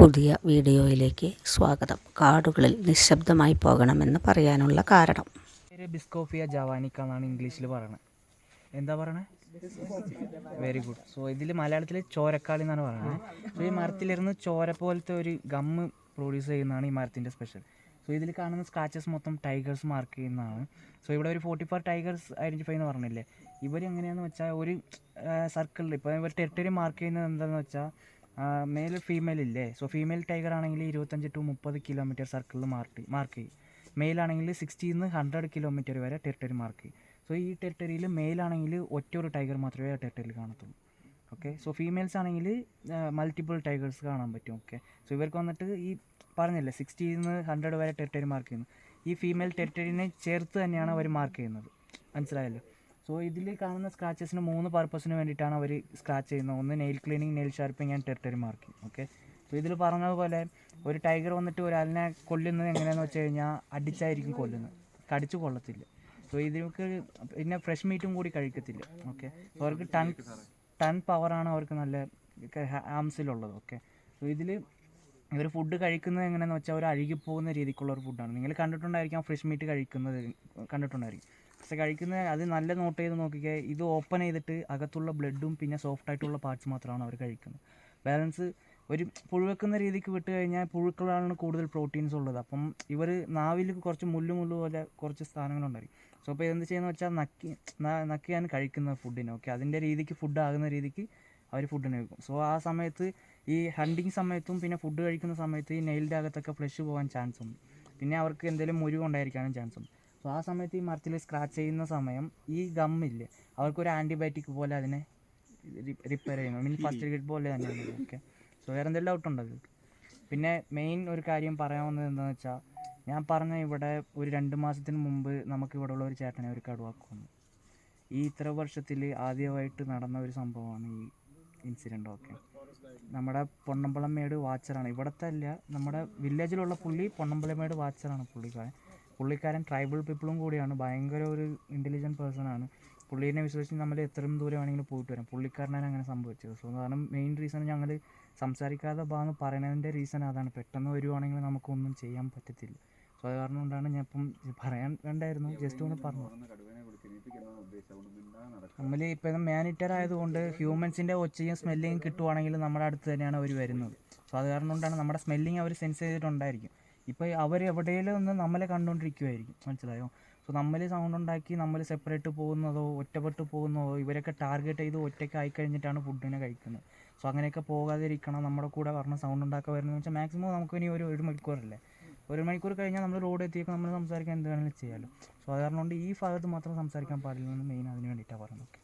പുതിയ വീഡിയോയിലേക്ക് സ്വാഗതം. കാടുകളിൽ നിശബ്ദമായി പോകണമെന്ന് പറയാനുള്ള കാരണം, ബിസ്കോഫിയ ജവാനിക്ക എന്നാണ് ഇംഗ്ലീഷിൽ പറയണത്. എന്താ പറയണേ? Very good. സോ ഇതിൽ മലയാളത്തിൽ ചോരക്കാളി എന്നാണ് പറയുന്നത്. സോ ഈ മരത്തിലിരുന്ന് ചോര പോലത്തെ ഒരു ഗമ്മ് പ്രൊഡ്യൂസ് ചെയ്യുന്നതാണ് ഈ മരത്തിൻ്റെ സ്പെഷ്യൽ. സോ ഇതിൽ കാണുന്ന സ്ക്രാച്ചസ് മൊത്തം ടൈഗേഴ്സ് മാർക്ക് ചെയ്യുന്നതാണ്. സോ ഇവിടെ ഒരു 44 ടൈഗേഴ്സ് ഐഡൻറ്റിഫൈ എന്ന് പറഞ്ഞില്ലേ, ഇവർ എങ്ങനെയാണെന്ന് വെച്ചാൽ ഒരു സർക്കിളിൽ ഇപ്പോൾ ഇവർ ടെറിട്ടറി മാർക്ക് ചെയ്യുന്നത് എന്താണെന്ന് വെച്ചാൽ മെയിൽ ഫീമെയിൽ ഇല്ലേ. സോ ഫീമെയിൽ ടൈഗർ ആണെങ്കിൽ 25 to 30 കിലോമീറ്റർ സർക്കിളിൽ മാർക്ക് ചെയ്യും. മെയിൽ ആണെങ്കിൽ 60 to 100 കിലോമീറ്റർ വരെ ടെറിട്ടറി മാർക്ക് ചെയ്യും. സോ ഈ ടെറിട്ടറിയിൽ മെയിൽ ആണെങ്കിൽ ഒറ്റ ഒരു ടൈഗർ മാത്രമേ ആ ടെറിട്ടറിയിൽ കാണത്തുള്ളൂ. ഓക്കെ. സോ ഫീമെയിൽസ് ആണെങ്കിൽ മൾട്ടിപ്പിൾ ടൈഗേഴ്സ് കാണാൻ പറ്റും. ഓക്കെ. സോ ഇവർക്ക് വന്നിട്ട് ഈ പറഞ്ഞില്ലേ 60 to 100 വരെ ടെറിട്ടറി മാർക്ക് ചെയ്യുന്നു. ഈ ഫീമെയിൽ ടെറിട്ടറിനെ ചേർത്ത് തന്നെയാണ് അവർ മാർക്ക് ചെയ്യുന്നത്. മനസ്സിലായല്ലോ? സോ ഇതിൽ കാണുന്ന സ്ക്രാച്ചസിന് 3 പർപ്പസിന് വേണ്ടിയിട്ടാണ് അവർ സ്ക്രാച്ച് ചെയ്യുന്നത്. ഒന്ന് nail cleaning, nail sharpening and territory marking. Okay. So ഇതിൽ പറഞ്ഞതുപോലെ ഒരു ടൈഗർ വന്നിട്ട് ഒരാളിനെ കൊല്ലുന്നത് എങ്ങനെയാണെന്ന് വെച്ച് കഴിഞ്ഞാൽ അടിച്ചായിരിക്കും കൊല്ലുന്നത്, കടിച്ചു കൊള്ളത്തില്ല. സോ ഇതിലേക്ക് പിന്നെ ഫ്രഷ് മീറ്റും കൂടി കഴിക്കത്തില്ല. ഓക്കെ. സോ അവർക്ക് ടൺ പവറാണ് അവർക്ക് നല്ല ആംസിലുള്ളത്. ഓക്കെ. സോ ഇതിൽ ഇവർ ഫുഡ് കഴിക്കുന്നത് എങ്ങനെയാണെന്ന് വെച്ചാൽ ഒരു അഴുകിപ്പോകുന്ന രീതിക്കുള്ള ഒരു ഫുഡാണ്. നിങ്ങൾ കണ്ടിട്ടുണ്ടായിരിക്കാം, ഫ്രഷ് മീറ്റ് കഴിക്കുന്നത് കണ്ടിട്ടുണ്ടായിരിക്കും. പക്ഷേ കഴിക്കുന്നത് അത് നല്ല നോട്ട് ചെയ്ത് നോക്കിയാൽ ഇത് ഓപ്പൺ ചെയ്തിട്ട് അകത്തുള്ള ബ്ലഡും പിന്നെ സോഫ്റ്റ് ആയിട്ടുള്ള പാർട്സ് മാത്രമാണ് അവർ കഴിക്കുന്നത്. ബാലൻസ് ഒരു പുഴുവെക്കുന്ന രീതിക്ക് വിട്ട് കഴിഞ്ഞാൽ പുഴുക്കളാണ് കൂടുതൽ പ്രോട്ടീൻസ് ഉള്ളത്. അപ്പം ഇവർ നാവിൽ കുറച്ച് മുള്ളു പോലെ കുറച്ച് സ്ഥാനങ്ങളുണ്ടായിരിക്കും. സോ അപ്പോൾ എന്ത് ചെയ്യുന്നത് വെച്ചാൽ നക്കിയാണ് കഴിക്കുന്നത് ഫുഡിനെ. ഓക്കെ. അതിൻ്റെ രീതിക്ക് ഫുഡ് ആകുന്ന രീതിക്ക് അവർ ഫുഡിനെ വെക്കും. സോ ആ സമയത്ത് ഈ ഹണ്ടിങ് സമയത്തും പിന്നെ ഫുഡ് കഴിക്കുന്ന സമയത്ത് ഈ നെയിലിൻ്റെ അകത്തൊക്കെ ഫ്ലഷ് പോകാൻ ചാൻസ് ഉണ്ട്. പിന്നെ അവർക്ക് എന്തെങ്കിലും മുറിവുണ്ടായിരിക്കാനും ചാൻസ് ഉണ്ട്. സോ ആ സമയത്ത് ഈ മരത്തിൽ സ്ക്രാച്ച് ചെയ്യുന്ന സമയം ഈ ഗമ്മില്ലേ, അവർക്കൊരു ആൻറ്റിബയോട്ടിക് പോലെ അതിനെ റിപ്പയർ ചെയ്യുന്നു. മീൻ ഫസ്റ്റ് എയ്ഡ് പോലെ തന്നെയാണ്. ഓക്കെ. സോ വേറെ എന്തെങ്കിലും ഡൗട്ടുണ്ട് അതിൽ? പിന്നെ മെയിൻ ഒരു കാര്യം പറയാവുന്നത് എന്താണെന്ന് വെച്ചാൽ, ഞാൻ പറഞ്ഞ ഇവിടെ ഒരു 2 മാസത്തിന് മുമ്പ് നമുക്ക് ഇവിടെ ഉള്ള ഒരു ചേട്ടനെ ഒരു കടുവാക്ക് വന്നു. ഈ ഇത്ര വർഷത്തിൽ ആദ്യമായിട്ട് നടന്ന ഒരു സംഭവമാണ് ഈ ഇൻസിഡൻ്റ്. ഓക്കെ. നമ്മുടെ പൊന്നമ്പലമേട് വാച്ചറാണ്, ഇവിടുത്തെ അല്ല, നമ്മുടെ വില്ലേജിലുള്ള പുള്ളി പൊന്നമ്പലമേട് വാച്ചറാണ് പുള്ളിക്കാരൻ ട്രൈബൽ പീപ്പിളും കൂടിയാണ്. ഭയങ്കര ഒരു ഇൻ്റലിജൻറ്റ് പേഴ്സണാണ്. പുള്ളീനെ വിശ്വസിച്ച് നമ്മൾ എത്രയും ദൂരം വേണമെങ്കിലും പോയിട്ട് വരാം. പുള്ളിക്കാരനാണ് അങ്ങനെ സംഭവിച്ചത്. സോ കാരണം മെയിൻ റീസൺ ഞങ്ങൾ സംസാരിക്കാതെ ഭാഗം പറയുന്നതിൻ്റെ റീസൺ അതാണ്. പെട്ടെന്ന് വരുവാണെങ്കിൽ നമുക്കൊന്നും ചെയ്യാൻ പറ്റത്തില്ല. സോ അത് കാരണം കൊണ്ടാണ് ഞാൻ ഇപ്പം പറയാൻ വേണ്ടായിരുന്നു, ജസ്റ്റ് ഒന്ന് പറഞ്ഞു. നമ്മൾ ഇപ്പം മാനിറ്റർ ആയതുകൊണ്ട് ഹ്യൂമൻസിൻ്റെ ഒച്ചയും സ്മെല്ലിങ് കിട്ടുവാണെങ്കിൽ നമ്മുടെ അടുത്ത് തന്നെയാണ് അവർ വരുന്നത്. സോ അത് കാരണം കൊണ്ടാണ് നമ്മുടെ സ്മെല്ലിങ് അവർ സെൻസ് ചെയ്തിട്ടുണ്ടായിരിക്കും. ഇപ്പോൾ അവർ എവിടെയെങ്കിലും ഒന്ന് നമ്മളെ കണ്ടുകൊണ്ടിരിക്കുമായിരിക്കും. മനസ്സിലായോ? സോ നമ്മൾ സൗണ്ട് ഉണ്ടാക്കി നമ്മൾ സെപ്പറേറ്റ് പോകുന്നതോ ഒറ്റപ്പെട്ട് പോകുന്നതോ ഇവരൊക്കെ ടാർഗറ്റ് ചെയ്ത് ഒറ്റയ്ക്ക് ആയിക്കഴിഞ്ഞിട്ടാണ് ഫുഡിനെ കഴിക്കുന്നത്. സോ അങ്ങനെയൊക്കെ പോകാതിരിക്കണം. നമ്മുടെ കൂടെ പറഞ്ഞ സൗണ്ട് ഉണ്ടാക്കാൻ വരുന്നതെന്ന് വെച്ചാൽ മാക്സിമം നമുക്ക് ഇനി ഒരു മണിക്കൂറല്ലേ, 1 മണിക്കൂർ കഴിഞ്ഞാൽ നമ്മൾ റോഡ് എത്തിയൊക്കെ നമ്മൾ സംസാരിക്കാൻ എന്ത് വേണമെങ്കിലും ചെയ്യാമല്ലോ. സോ അത് കാരണം കൊണ്ട് ഈ ഭാഗത്ത് മാത്രം സംസാരിക്കാൻ പാടില്ലെന്ന് മെയിൻ അതിന് വേണ്ടിയിട്ടാണ് പറയുന്നത്.